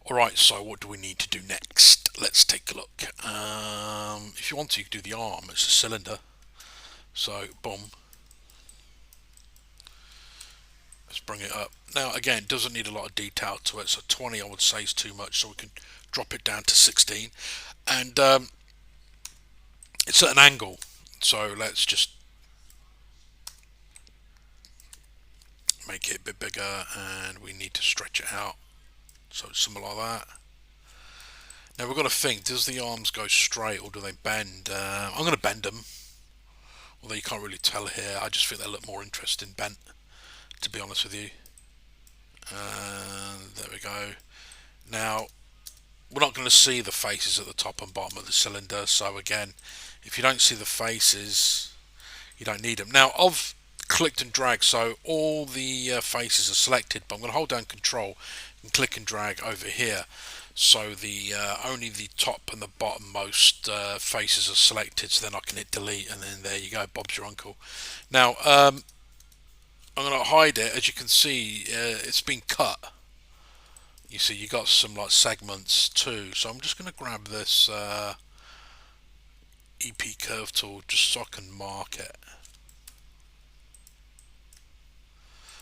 Alright, so what do we need to do next? Let's take a look. If you want to, you can do the arm. It's a cylinder. So, boom. Let's bring it up. Now, again, it doesn't need a lot of detail to it. So 20, I would say, is too much. So we can drop it down to 16. And it's at an angle. So let's just make it a bit bigger. And we need to stretch it out. So it's something like that. Now we've got to think, does the arms go straight or do they bend? I'm going to bend them, although you can't really tell here. I just think they look more interesting bent, to be honest with you. And there we go. Now, we're not going to see the faces at the top and bottom of the cylinder, so again, if you don't see the faces, you don't need them. Now, I've clicked and dragged, so all the faces are selected, but I'm going to hold down Control and click and drag over here. So the only the top and the bottommost faces are selected, so then I can hit delete, and then there you go, Bob's your uncle. Now, I'm going to hide it. As you can see, it's been cut. You see, you got some like segments too. So I'm just going to grab this EP curve tool just so I can mark it.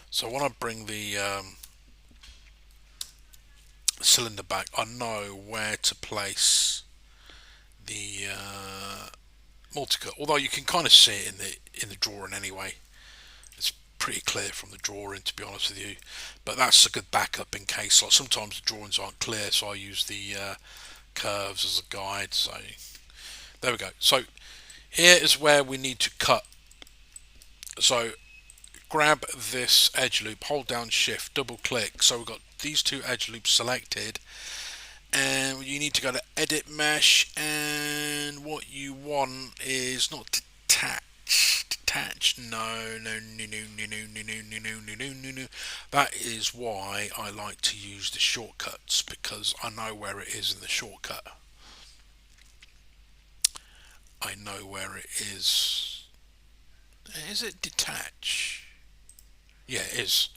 So when I bring the cylinder back, I know where to place the multicut. Although you can kind of see it in the drawing anyway. It's pretty clear from the drawing, to be honest with you. But that's a good backup in case. Like sometimes the drawings aren't clear, so I use the curves as a guide. So there we go. So here is where we need to cut. So grab this edge loop, hold down shift, double click. So we've got these two edge loops selected, and you need to go to edit mesh, and what you want is not detach, no. That is why I like to use the shortcuts, because I know where it is in the shortcut. I know where it is. Is it detach? Yeah, it is.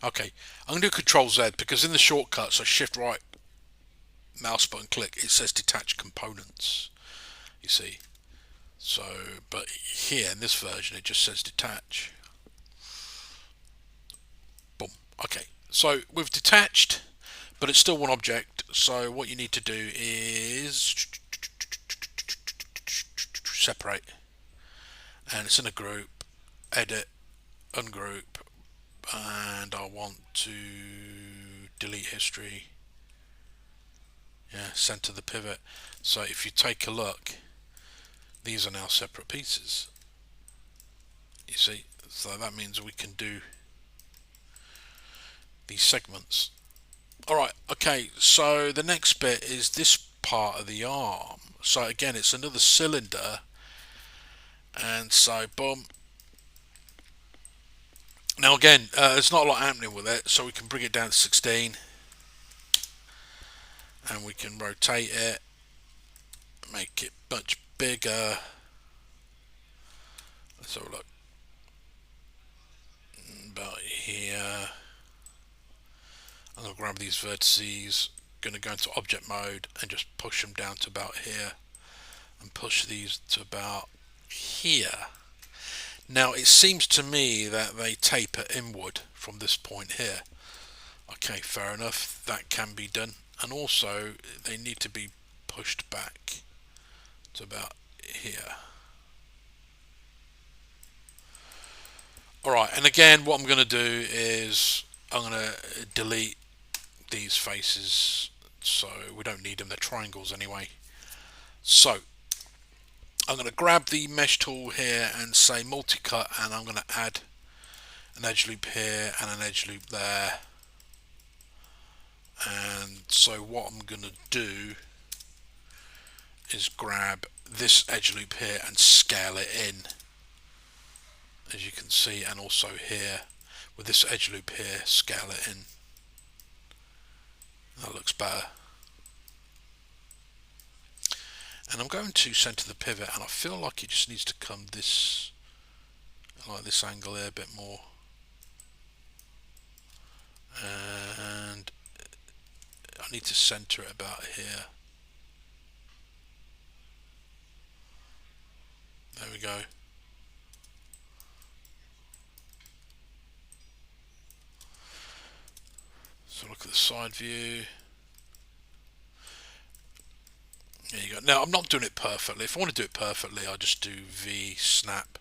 Okay, I'm going to do Control Z because in the shortcut, so shift right mouse button click, it says detach components. You see. So, but here in this version, it just says detach. Boom. Okay, so we've detached, but it's still one object. So what you need to do is separate, and it's in a group. Edit, ungroup, and I want to delete history. Yeah, center the pivot. So if you take a look, these are now separate pieces. You see, so that means we can do these segments. Alright, okay, so the next bit is this part of the arm. So again, it's another cylinder, and so boom. Now again, there's not a lot happening with it, so we can bring it down to 16, and we can rotate it, make it much bigger. Let's have a look. About here. I'm going to grab these vertices, going to go into object mode and just push them down to about here, and push these to about here. Now it seems to me that they taper inward from this point here. Okay, fair enough, that can be done. And also they need to be pushed back to about here. Alright, and again what I'm going to do is I'm going to delete these faces, so we don't need them, they're triangles anyway. So I'm going to grab the mesh tool here and say multi-cut, and I'm going to add an edge loop here and an edge loop there. And so what I'm going to do is grab this edge loop here and scale it in, as you can see, and also here with this edge loop here, scale it in. That looks better. And I'm going to center the pivot, and I feel like it just needs to come this, like this angle here a bit more. And I need to center it about here. There we go. So look at the side view. There you go. Now I'm not doing it perfectly. If I want to do it perfectly, I just do V snap.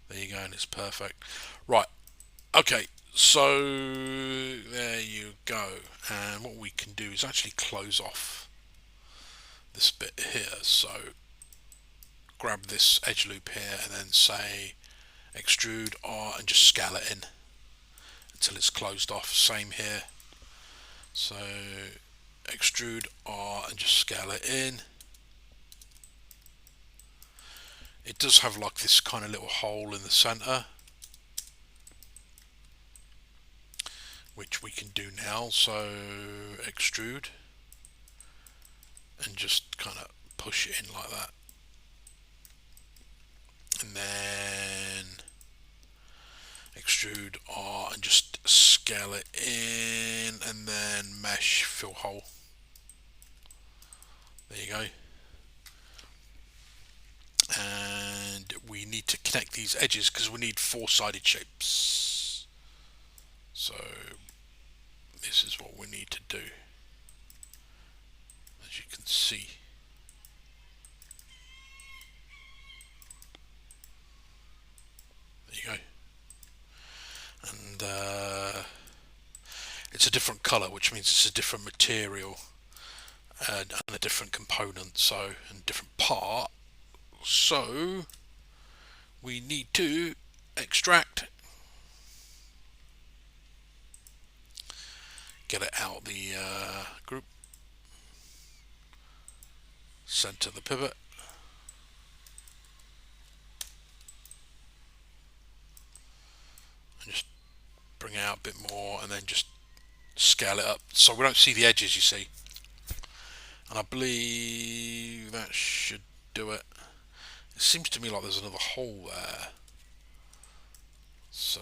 There you go, and it's perfect. Right. Okay. So there you go. And what we can do is actually close off this bit here. So grab this edge loop here and then say extrude R and just scale it in until it's closed off. Same here. So extrude R and just scale it in. It does have like this kind of little hole in the center, which we can do now. So extrude and just kind of push it in like that, and then extrude R and just scale it in, and then mesh fill hole. There you go. And we need to connect these edges because we need four-sided shapes. So this is what we need to do, as you can see. There you go. And it's a different color, which means it's a different material and a different component, so, and different part. So we need to extract, get it out the group, center the pivot, and just bring it out a bit more, and then just scale it up so we don't see the edges, you see. And I believe that should do it. It seems to me like there's another hole there. So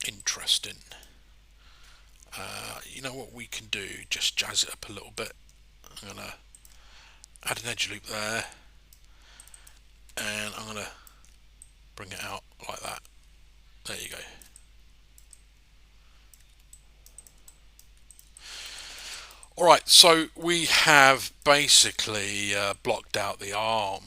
interesting. You know what we can do? Just jazz it up a little bit. I'm gonna add an edge loop there, and I'm gonna bring it out like that. There you go. Alright, so we have basically blocked out the arm